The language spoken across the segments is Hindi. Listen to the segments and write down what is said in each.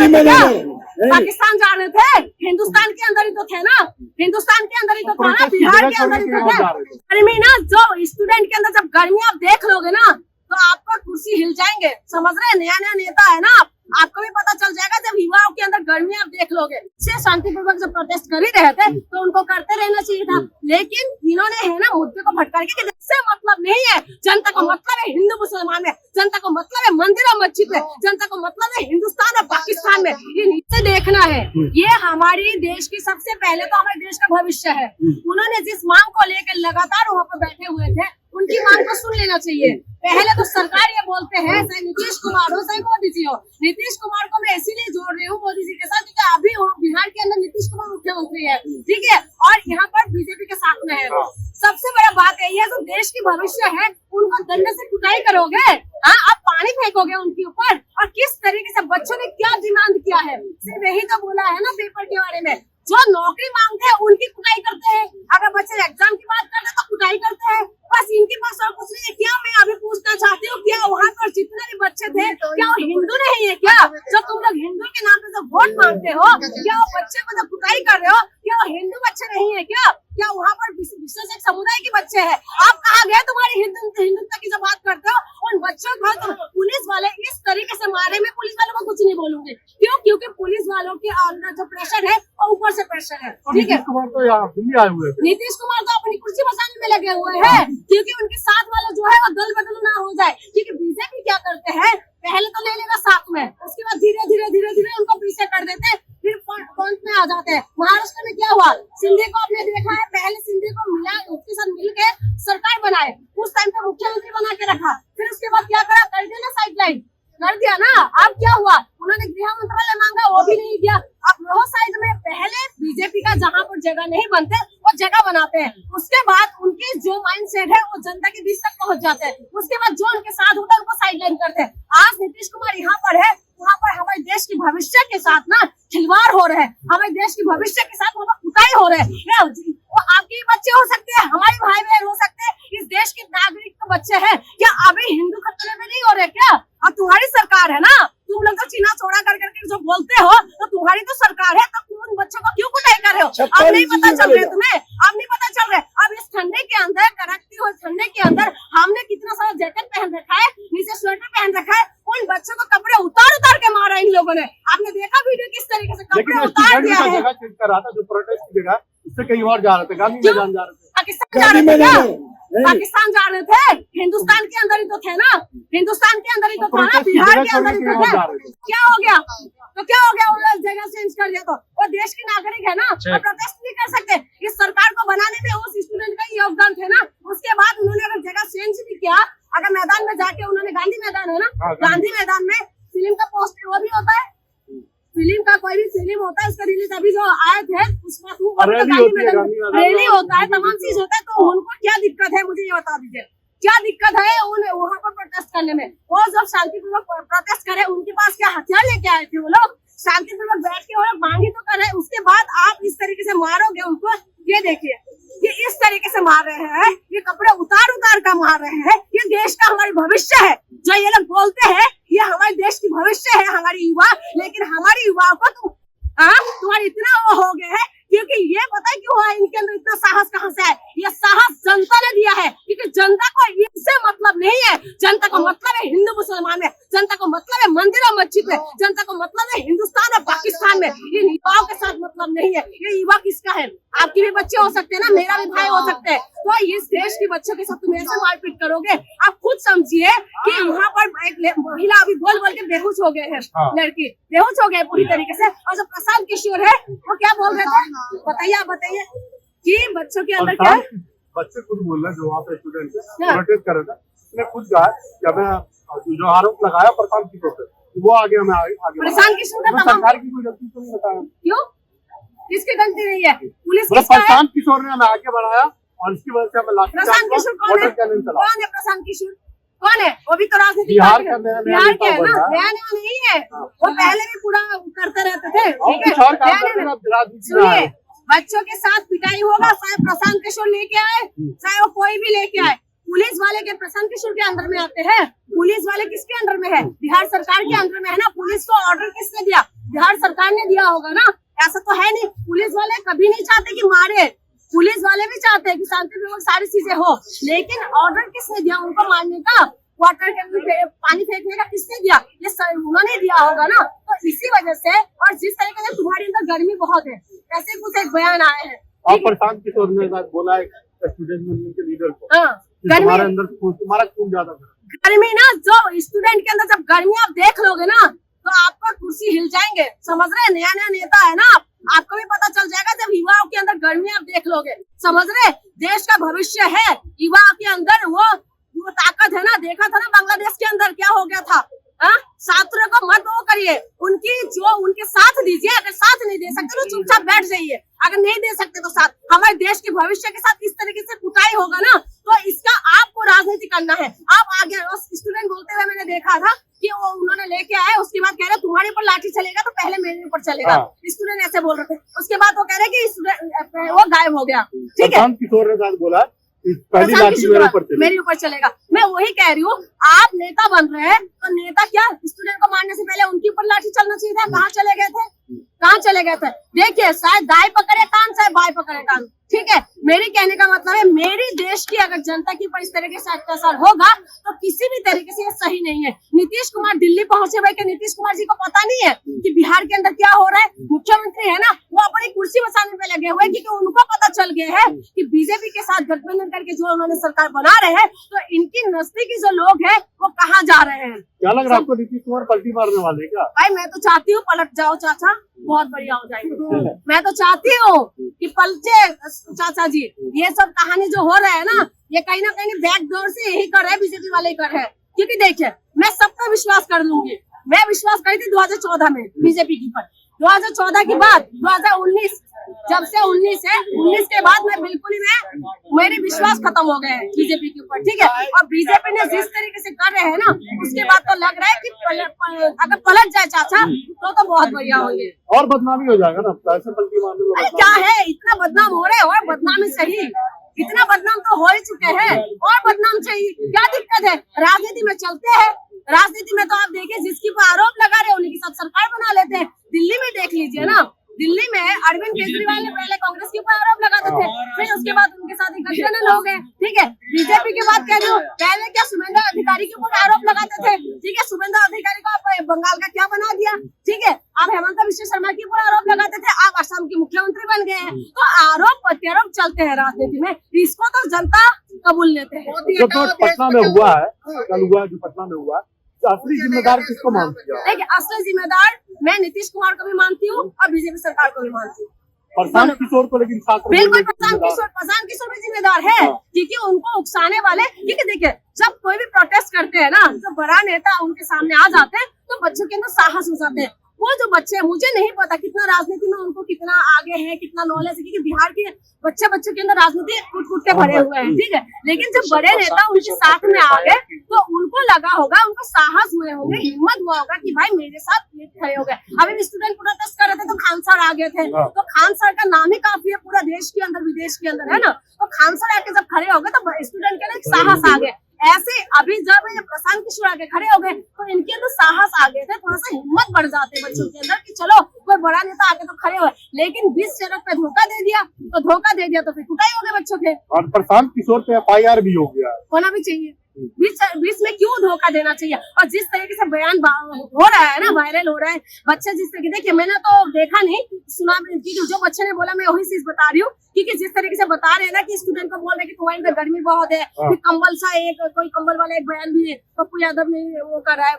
पाकिस्तान जा रहे थे, हिंदुस्तान के अंदर ही तो थे ना, हिंदुस्तान के अंदर ही तो था ना, बिहार के अंदर ही तो थे। गर्मी ना, जो स्टूडेंट के अंदर जब गर्मी आप देख लोगे ना तो आपका कुर्सी हिल जाएंगे, समझ रहे हैं? नया नया नेता है ना, आपको भी पता चल जाएगा जब युवाओं के अंदर गर्मी आप देख लोगे। से शांतिपूर्वक जब प्रोटेस्ट कर ही रहे थे तो उनको करते रहना चाहिए था, लेकिन इन्होंने है ना मुद्दे को भटका के इससे मतलब नहीं है। जनता को मतलब है हिंदू मुसलमान में, जनता को मतलब है मंदिर और मस्जिद में, जनता को मतलब है हिंदुस्तान और पाकिस्तान में। ये नीचे देखना है, ये हमारी देश की सबसे पहले तो हमारे देश का भविष्य है। उन्होंने जिस मांग को लेकर लगातार वहाँ पर बैठे हुए थे उनकी मांग को सुन लेना चाहिए। पहले तो सरकार ये बोलते हैं, चाहे नीतीश कुमार हो चाहे मोदी जी हो, नीतीश कुमार को मैं इसीलिए जोड़ रही हूँ मोदी जी के साथ क्योंकि अभी बिहार के अंदर नीतीश कुमार मुख्यमंत्री है, ठीक है, और यहाँ पर बीजेपी के साथ में है। सबसे बड़ा बात यही है, जो देश की भविष्य है उनको डंडे से कुटाई करोगे, हाँ, अब पानी फेंकोगे उनके ऊपर, और किस तरीके से बच्चों ने क्या डिमांड किया है, सिर्फ यही तो बोला है ना पेपर के बारे में। जो नौकरी मांगते हैं उनकी कुटाई करते हैं, अगर बच्चे एग्जाम की बात करते हैं तो कुटाई करते हैं, बस इनके पास और कुछ नहीं है। क्या मैं अभी पूछना चाहती हूँ, क्या वहाँ पर जितने भी बच्चे थे क्या वो हिंदू नहीं है? क्या जब तुम लोग हिंदू के नाम पे जब वोट मांगते हो, क्या वो बच्चे को जब कुटाई कर रहे हो, क्या वो हिंदू बच्चे नहीं है? क्या वहाँ पर विशेष एक समुदाय के बच्चे हैं? आप कहाँ गए तुम्हारी हिंदुत्व की जब बात करते हो उन बच्चों को? तो पुलिस वाले इस तरीके से मारे, में पुलिस वालों को कुछ नहीं बोलूंगी, क्यों? क्योंकि पुलिस वालों के अंदर जो प्रेशर है वो ऊपर से प्रेशर है, ठीक है। नीतीश कुमार तो यहाँ दिल्ली आए हुए थे, नीतीश कुमार तो अपनी कुर्सी बसाने में लगे हुए हैं, क्योंकि उनके साथ वाला जो है वो दल बदल ना हो जाए। क्योंकि बीजेपी क्या करते हैं, पहले तो ले लेगा साथ में, उसके बाद धीरे धीरे उनको पीछे कर देते हैं, फिर फ्रंट में आ जाते हैं। महाराष्ट्र में क्या हुआ, सिंधे को आपने देखा है, पहले सिंधे को मिला, उसके साथ मिलकर सरकार बनाए, उस टाइम पे मुख्यमंत्री बना के रखा, फिर उसके बाद क्या करा, कर दिया ना साइडलाइन, कर दिया ना। अब क्या हुआ, उन्होंने गृह मंत्रालय मांगा, वो भी नहीं दिया। अब रोह साइड में पहले बीजेपी का जहाँ पर जगह नहीं बनते वो जगह बनाते हैं, उसके बाद उनकी जो माइंड सेट है वो जनता के बीच तक पहुँच जाते हैं, उसके बाद जो उनके साथ होता है उनको साइडलाइन करते हैं। आज नीतीश कुमार यहाँ पर है, वहाँ पर हमारे देश के भविष्य के साथ ना खिलवाड़ हो रहे हैं, हमारे देश के भविष्य के साथ वहाँ कुटाई हो रहे हैं। वो आपके ही बच्चे हो सकते हैं, हमारे भाई बहन हो सकते हैं, इस देश के नागरिक के बच्चे हैं। क्या अभी हिंदू खतरे में नहीं हो रहे? क्या अब तुम्हारी सरकार है ना, तुम लोग तो चीना छोड़ा कर करके जो बोलते हो, तो तुम्हारी तो सरकार है, तो तुम उन बच्चों को क्यों कुटाई कर रहे हो? अब नहीं पता चल रहा है तुम्हें, अब नहीं पता चल रहा है। अब इस ठंडे के अंदर, कड़कती हुई ठंडे के अंदर हमने कितना सारा जैकेट पहन रखा है, नीचे स्वेटर पहन रखा है, उन बच्चों को कपड़े उतार के मारा इन लोगों ने। आपने देखा वीडियो किस तरीके से कपड़े उतार दिया है। जगह चेंज कर रहा था, जो प्रोटेस्ट की जगह उससे कहीं और जा रहे थे, गांधी मैदान जा रहे थे, पाकिस्तान जा रहे थे, पाकिस्तान जा रहे थे, हिंदुस्तान के अंदर ही तो थे ना, हिंदुस्तान के अंदर ही तो था ना, बिहार के अंदर ही तो थे। क्या हो गया, तो क्या हो गया, उन्होंने जगह चेंज कर दिया तो वो देश के नागरिक है ना, वो प्रोटेस्ट नहीं कर सकते। इस सरकार को बनाने में उस स्टूडेंट का ही योगदान थे ना। उसके बाद उन्होंने अगर जगह चेंज भी किया, अगर मैदान में जाके उन्होंने, गांधी मैदान है ना, गांधी मैदान में फिल्म का पोस्टर वो भी होता है, फिल्म का कोई भी फिल्म होता है उसका रिलीज अभी जो आए थे उसमें रैली होता है, तमाम चीज होता है, तो उनको क्या दिक्कत है मुझे ये बता दीजिए, क्या दिक्कत है उन्हें वहाँ पर प्रोटेस्ट करने में? वो जब शांतिपूर्वक प्रोटेस्ट करे, उनके पास क्या हथियार लेके आए थे? वो लोग शांतिपूर्वक बैठ के वो लोग मांग ही तो कर रहे हैं, उसके बाद आप इस तरीके से मारोगे उनको। ये देखिए, ये इस तरीके से मार रहे हैं, ये कपड़े उतार का मार रहे हैं। ये देश का हमारी भविष्य है, जो ये लोग बोलते हैं ये हमारे देश की भविष्य है, हमारी युवा, लेकिन हमारी युवाओं को तुम्हारी इतना वो हो गया है, क्योंकि ये पता है क्यों है, इनके अंदर इतना साहस कहाँ से है? ये साहस जनता ने दिया है, क्योंकि जनता को इससे मतलब नहीं है। जनता को मतलब है हिंदू मुसलमान में, जनता को मतलब है मंदिर और मस्जिद में, जनता को मतलब है हिंदुस्तान और पाकिस्तान में। ये युवाओं के साथ मतलब नहीं है। ये युवा किसका है? आपके भी बच्चे हो सकते हैं ना, मेरा भी भाई हो सकते हैं। तो इस देश के बच्चों के साथ तुम ऐसे मारपीट करोगे? आप खुद समझिए कि यहाँ पर एक महिला अभी बोल के बेहोश हो गए हैं, लड़की बेहोश हो गए पूरी तरीके से। और जो प्रशांत किशोर है वो क्या बोल रहे थे, बताइए, आप बताइए कि बच्चों के अंदर क्या है? बच्चे खुद बोल रहे हैं, जो वहाँ पे स्टूडेंट प्रोटेस्ट कर रहे थे, उसने खुद कहा कि हमें जो आरोप लगाया प्रशांत किशोर पे, वो आगे हमें आगे प्रशांत किशोर का सरकार की कोई गलती तो नहीं बताया, क्यों? किसकी गलती नहीं है? पुलिस की। प्रशांत किशोर ने हमें आगे बढ़ाया और इसकी वजह से हमें लाठी प्रशांत किशोर कौन है? प्रशांत किशोर कौन है? वो भी तो राजनीति बिहार के है ना, नया नहीं है, वो पहले भी पूरा करते रहते थे, ठीक है। सुनिए, बच्चों के साथ पिटाई होगा, चाहे प्रशांत किशोर लेके आए, चाहे वो कोई भी लेके आए। पुलिस वाले के प्रशांत किशोर के अंदर में आते हैं? पुलिस वाले किसके अंडर में है? बिहार सरकार के अंडर में है ना। पुलिस को ऑर्डर किसने दिया? बिहार सरकार ने दिया होगा ना, ऐसा तो है नहीं। पुलिस वाले कभी नहीं चाहते कि मारे, पुलिस वाले भी चाहते हैं कि शांतिपूर्वक सारी चीजें हो, लेकिन ऑर्डर किसने दिया उनको मारने का, वाटर कैन पानी फेंकने का किसने दिया? ये उन्होंने दिया होगा ना। तो इसी वजह से, और जिस तरीके से तुम्हारे अंदर गर्मी बहुत है, ऐसे कुछ एक बयान आए हैं। आप प्रशांत किशोर ने बोला है स्टूडेंट यूनियन के लीडर को, गर्मी अंदर तुम्हारा खून ज्यादा गर्मी ना, जो स्टूडेंट के अंदर जब गर्मी आप देख लोगे ना तो आपका कुर्सी हिल जाएंगे, समझ रहे? नया नया नेता है ना, आपको भी पता चल जाएगा जब युवाओं के अंदर गर्मी आप देख लोगे, समझ रहे? देश का भविष्य है युवा के अंदर, वो ताकत है ना। देखा था ना बांग्लादेश के अंदर क्या हो गया था। छात्रों को मत वो करिए, उनके साथ दीजिए, अगर साथ नहीं दे सकते तो चुपचाप बैठ जाइए, अगर नहीं दे सकते तो साथ। हमारे देश के भविष्य के साथ इस तरीके से कुटाई होगा ना, तो इसका आपको राजनीति करना है। आप आगे स्टूडेंट बोलते हुए मैंने देखा था कि वो उन्होंने लेके आए, उसके बाद कह रहे तुम्हारे ऊपर लाठी चलेगा तो पहले मेरे ऊपर चलेगा। स्टूडेंट ऐसे बोल रहे थे, उसके बाद वो कह रहे कि वो गायब हो गया। ठीक है, किशोर ने बोला पहली लाठी मेरे ऊपर चलेगा। मैं वही कह रही हूँ, आप नेता बन रहे हैं तो नेता क्या स्टूडेंट को मारने से पहले उनके ऊपर लाठी चलना चाहिए था? कहाँ चले गए थे, कहाँ चले गए थे? देखिए, शायद दाएं पकड़े कान, शायद बाएं पकड़े कान। ठीक है, मेरी कहने का मतलब है, मेरी देश की अगर जनता के ऊपर इस तरीके से अत्याचार होगा तो किसी भी तरीके से ये सही नहीं है। नीतीश कुमार दिल्ली पहुंचे हुए, कि नीतीश कुमार जी को पता नहीं है कि बिहार के अंदर क्या हो रहा है? मुख्यमंत्री है ना, वो अपनी कुर्सी बचाने पे लगे हुए, क्योंकि उनको पता चल गया है कि बीजेपी के साथ गठबंधन करके जो उन्होंने सरकार बना रहे हैं, तो इनकी नजदीकी जो लोग हैं वो कहाँ जा रहे हैं। क्या लग रहा है आपको, नीतीश कुमार पलटी मारने वाले क्या? भाई मैं तो चाहती हूँ पलट जाओ चाचा, बहुत बढ़िया हो जाएगा। मैं तो चाहती हूँ कि पलटे चाचा जी। ये सब कहानी जो हो रहा है ना, ये कहीं ना कहीं बैकडोर से यही कर रहे हैं, बीजेपी वाले कर रहे हैं। क्योंकि देखिए, मैं सब पर विश्वास कर लूंगी। मैं विश्वास करी थी 2014 में बीजेपी की पर, 2014 के बाद 2019, जब से 19 के बाद मैं बिल्कुल ही मेरे विश्वास खत्म हो गए हैं बीजेपी के ऊपर। ठीक है, और बीजेपी ने जिस तरीके से कर रहे हैं ना, उसके बाद तो लग रहा है कि अगर पलट जाए चाचा तो बहुत बढ़िया होंगे। और बदनामी हो जाएगा ना, पैसे पलटी मारने में। क्या है, इतना बदनाम हो रहे हैं, और बदनामी सही, इतना बदनाम तो हो ही चुके हैं, और बदनाम चाहिए? क्या दिक्कत है? राजनीति में चलते हैं, राजनीति में तो आप देखिए, जिसके ऊपर आरोप लगा रहे हैं उन्हीं की सब सरकार बना लेते हैं। दिल्ली में देख लीजिए ना, दिल्ली में अरविंद केजरीवाल ने पहले कांग्रेस के ऊपर आरोप लगाते थे, फिर उसके बाद उनके साथ गठबंधन हो गए। ठीक है, बीजेपी की बात कह रही हूँ, पहले क्या शुभेंद्र अधिकारी के ऊपर आरोप लगाते थे। ठीक है, शुभेंद्र अधिकारी को आप बंगाल का क्या बना दिया? ठीक है, आप हेमंत विश्व शर्मा के ऊपर आरोप लगाते थे, आप असम के मुख्यमंत्री बन गए हैं। तो आरोप प्रत्यारोप चलते हैं राजनीति में, इसको तो जनता कबूल लेते हैं। जो पटना में हुआ है, कल हुआ जो पटना में हुआ, असली जिम्मेदार किसको मानती है? देखिए, असली जिम्मेदार मैं नीतीश कुमार को भी मानती हूँ और बीजेपी सरकार को भी मानती हूँ। प्रशांत किशोर को, लेकिन बिल्कुल प्रशांत किशोर भी जिम्मेदार है, क्योंकि उनको उकसाने वाले, क्योंकि देखिए, जब कोई भी प्रोटेस्ट करते हैं ना, तो बड़ा नेता उनके सामने आ जाते हैं तो बच्चों के अंदर साहस हो जाते हैं। वो जो बच्चे, मुझे नहीं पता कितना राजनीति में उनको कितना आगे है, कितना नॉलेज है, क्योंकि बिहार के बच्चों के अंदर राजनीति कूट के भरे हुए हैं। ठीक है, लेकिन जब बड़े नेता उनके साथ में आ गए तो उनको लगा होगा, उनको साहस हुए होंगे, हिम्मत हुआ होगा कि भाई मेरे साथ खड़े हो गए। अभी स्टूडेंट प्रोटेस्ट कर रहे थे तो खान सर आ गए थे, तो खान सर का नाम ही काफी है पूरा देश के अंदर, विदेश के अंदर, है ना। तो खान सर आके जब खड़े हो गए तो स्टूडेंट के अंदर साहस आ गए। ऐसे अभी जब प्रशांत किशोर आके खड़े हो गए तो इनके अंदर साहस आ गए थे, थोड़ा सा हिम्मत बढ़ जाते बच्चों के अंदर कि चलो कोई बड़ा नेता आके तो खड़े हुए। लेकिन 20 शरत पे धोखा दे दिया तो फिर कुटाई हो गए बच्चों के। और प्रशांत किशोर पे FIR भी हो गया, होना भी चाहिए। बीच में क्यों धोखा देना चाहिए? और जिस तरीके से बयान हो रहा है ना, वायरल हो रहा है, बच्चे जिस तरीके, देखिए मैंने तो देखा नहीं, सुना, जो बच्चे ने बोला मैं वही चीज बता रही हूँ, क्योंकि जिस तरीके से बता रहे हैं ना कि स्टूडेंट को बोल रहे हैं कि तुम्हारे अंदर गर्मी बहुत है, फिर कंबल सा कोई कंबल वाला एक बयान भी पप्पू यादव ने वो कर रहा है,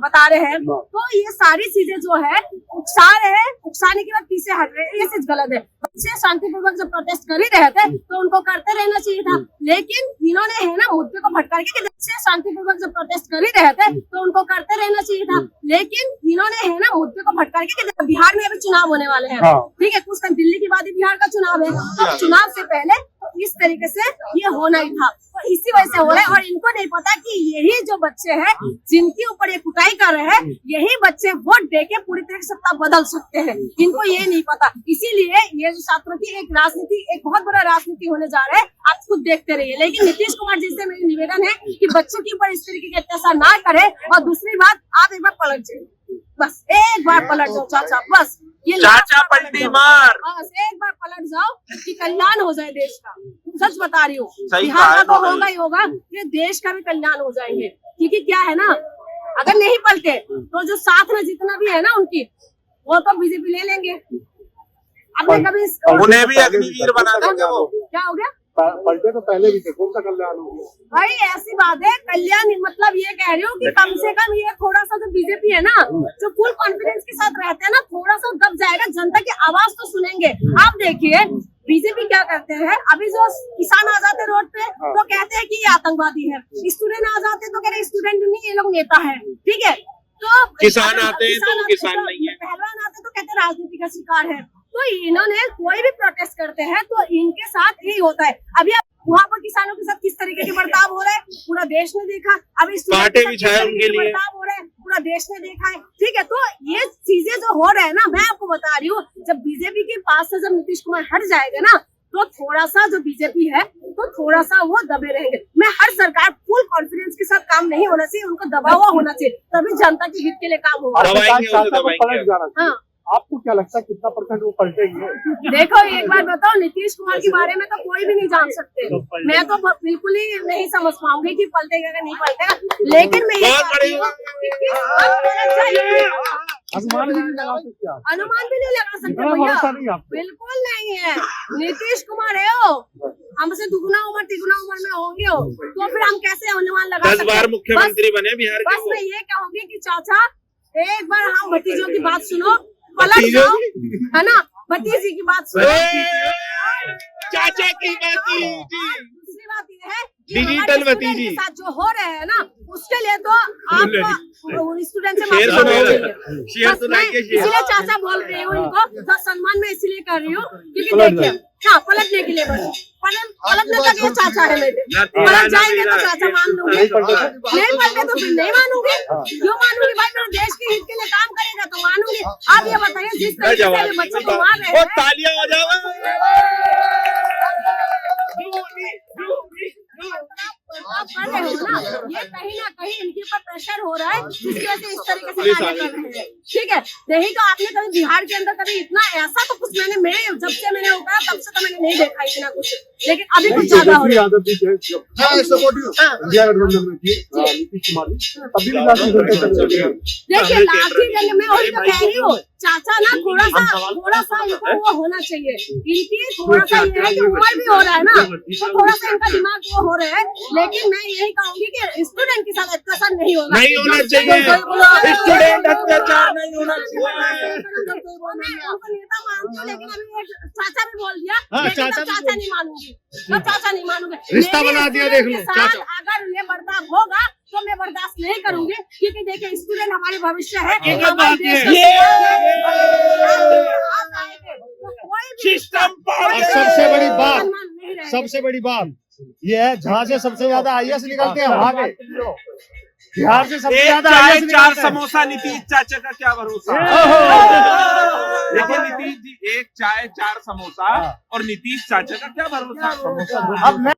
बता रहे हैं। तो ये सारी चीजें जो है उकसा रहे हैं, उकसाने के बाद पीछे हट रहे हैं, ये चीज गलत है। बच्चे शांतिपूर्वक जब प्रोटेस्ट कर ही रहे थे तो उनको करते रहना चाहिए था, लेकिन इन्होंने है ना मुद्दे को भटका के, बच्चे शांतिपूर्वक जब प्रोटेस्ट कर ही रहे थे तो उनको करते रहना चाहिए था, लेकिन इन्होंने है ना मुद्दे को भटका के, बिहार में अभी चुनाव होने वाले हैं। ठीक है, कुछ टाइम दिल्ली के बाद ही बिहार का चुनाव है, तो चुनाव से पहले तो इस तरीके से ये होना ही था, तो इसी वजह से हो रहा है। और इनको नहीं पता कि यही जो बच्चे हैं जिनके ऊपर ये कुटाई कर रहे हैं, यही बच्चे वोट देके पूरी तरह से सत्ता बदल सकते हैं, इनको ये नहीं पता। इसीलिए ये जो छात्रों की एक राजनीति, एक बहुत बड़ा राजनीति होने जा रहा है, आप खुद देखते रहिए। लेकिन नीतीश कुमार जी से मेरी निवेदन है कि बच्चों के ऊपर इस तरीके के अत्याचार ना करे, और दूसरी बात, आप एक बार पलट जाइए। बस एक बार पलट जाओ चाचा, बस ये चाचा पलटी मार। बस एक बार पलट जाओ कि कल्याण हो जाए देश का। सच बता रही हूँ, सही बिहार का कहा तो है। होगा ही होगा, ये देश का भी कल्याण हो जाएंगे। क्योंकि क्या है ना, अगर नहीं पलटे तो जो साथ में जितना भी है ना उनकी, वो तो बीजेपी ले लेंगे। आपने कभी उन्हें भी अग्निवीर बना देंगे वो। क्या हो गया पलटे तो पहले भी थे, कौन सा कल्याण हो गया? भाई? ऐसी बात है, कल्याण मतलब ये कह रही हूँ कि कम से कम ये थोड़ा सा जो बीजेपी है ना, जो फुल कॉन्फिडेंस के साथ रहते हैं ना, थोड़ा सा दब जाएगा, जनता की आवाज तो सुनेंगे। आप देखिए बीजेपी क्या करते हैं, अभी जो किसान आ जाते रोड पे तो कहते हैं कि ये आतंकवादी है, स्टूडेंट आ जाते हैं तो कह रहे स्टूडेंट नहीं, ये लोग नेता है। ठीक है, तो किसान आते हैं तो वो किसान नहीं है। पहलवान आते हैं तो कहते हैं राजनीति का शिकार है। तो इन्होंने कोई भी प्रोटेस्ट करते हैं तो इनके साथ यही होता है। अभी वहाँ पर किसानों के साथ किस तरीके के बर्ताव हो रहे हैं पूरा देश ने देखा। अभी कांटे बिछाए उनके लिए बर्ताव हो रहे हैं पूरा देश ने देखा है। ठीक है, तो ये चीजें जो हो रहे हैं ना, मैं आपको बता रही हूँ, जब बीजेपी के पास से जब नीतीश कुमार हट जाएगा ना, तो थोड़ा सा जो बीजेपी है तो थोड़ा सा वो दबे रहेंगे। मैं हर सरकार फुल कॉन्फिडेंस के साथ काम नहीं होना चाहिए, उनको दबा हुआ होना चाहिए, तभी जनता के हित के लिए काम होगा। दबाएंगे उसे, दबाएंगे। पलट जाना चाहिए। हाँ। आपको क्या लगता है कितना % वो पलटेंगे? देखो एक बार बताओ, नीतीश कुमार के बारे में तो कोई भी नहीं जान सकते। मैं तो बिल्कुल ही नहीं समझ पाऊंगी कि पलटेगा कि नहीं पलटेगा, लेकिन मैं ये बहुत बड़ी अनुमान भी नहीं लगा सकते आप? अनुमान भी नहीं लगा सकते इतना भैया, भरोसा नहीं आपको? बिल्कुल नहीं है। नीतीश कुमार है वो, हमसे दुगुना उम्र तिगुना उम्र में होंगे वो, तो फिर हम कैसे अनुमान लगा 10 सकते बार हैं? मुख्यमंत्री बने बिहार के बस वो। मैं ये कहूंगी कि चाचा एक बार हम भतीजों की बात सुनो, पलट भतीजों जाओ, की? है ना, भतीजी की बात सुनो। चाचा की भतीजी। दूसरी बात ये है कि डिजिटल हमारे भतीजी। स्टूडेंट के साथ जो हो रहे हैं ना, उसके लिए तो आप स्टूडेंट से शेर माफी सुनाइए, मांगेंगे। शेर बस मैं सुनाइए, शेर। इसलिए चाचा बोल रही हूँ इनको, तो सम्मान में इसलिए कर रही हूँ क्योंकि देखिए, हाँ पलटने के लिए बस पलटने तक ये चाचा है मेरे। पलट जाएंगे तो चाचा मान लूंगी, नहीं पलटे तो फिर नहीं मानूंगी। क्यों मानूंगी भाई? मेरे देश के हित के लिए काम करेगा तो मानूंगी। आप ये बताइए, जिस तरीके से ये बच्चों को मार रहे वो हैं, तालियां हो जाओ। आप कर रहे हो ना, ये कहीं ना कहीं इनके ऊपर प्रेशर हो रहा है, जिसकी वजह से इस तरीके से कार्य कर रहे हैं। ठीक है, नहीं तो आपने कभी बिहार के अंदर कभी इतना ऐसा तो कुछ मैंने जब से मैंने होगा तब से तो मैंने नहीं देखा इतना कुछ, लेकिन अभी कुछ ज्यादा हो रहा है। आदत भी थे इंडिया गठबंधन में थी नीतीश कुमार जी, अभी भी लाठी डंडे चल रहे हैं। देखिए लाठी डंडे में वही तो कह रही हूँ, चाचा ना थोड़ा सा इनको वो होना चाहिए। इनकी थोड़ा सा ये है कि उम्र भी हो रहा है ना, तो थोड़ा सा इनका दिमाग वो हो रहा है। लेकिन मैं यही कहूंगी कि स्टूडेंट के साथ अत्याचार नहीं होगा, नहीं होना चाहिए। स्टूडेंट अत्याचार नहीं होना चाहिए। उनको नेता मानती हूँ, लेकिन अभी एक चाचा भी बोल दिया, हाँ, लेकिन चाचा मैं चाचा नहीं मानूंगी, मैं चाचा नहीं मानूंगी। रिश्ता मेरे बना दिया, student देख लो, के साथ चाचा। अगर ये बर्ताव होगा तो मैं बर्दाश्त नहीं करूंगी, क्योंकि देखिए स्टूडेंट हमारे भविष्य है। एक हमारे बात देश है। का सिस्टम और सबसे बड़ी बात, सम्मान नहीं रहेगा। सबसे बड़ी बात ये है, जहाँ से सबसे ज्यादा IAS निकलते हैं वहाँ पे, बिहार से सबसे एक ज्यादा चाय IAS 4 निकलते हैं। समोसा नीतीश चाचा का क्या भरोसा। देखिए नीतीश जी, एक चाय 4 समोसा और नीतीश चाचा का क्या भरोसा। अब मैं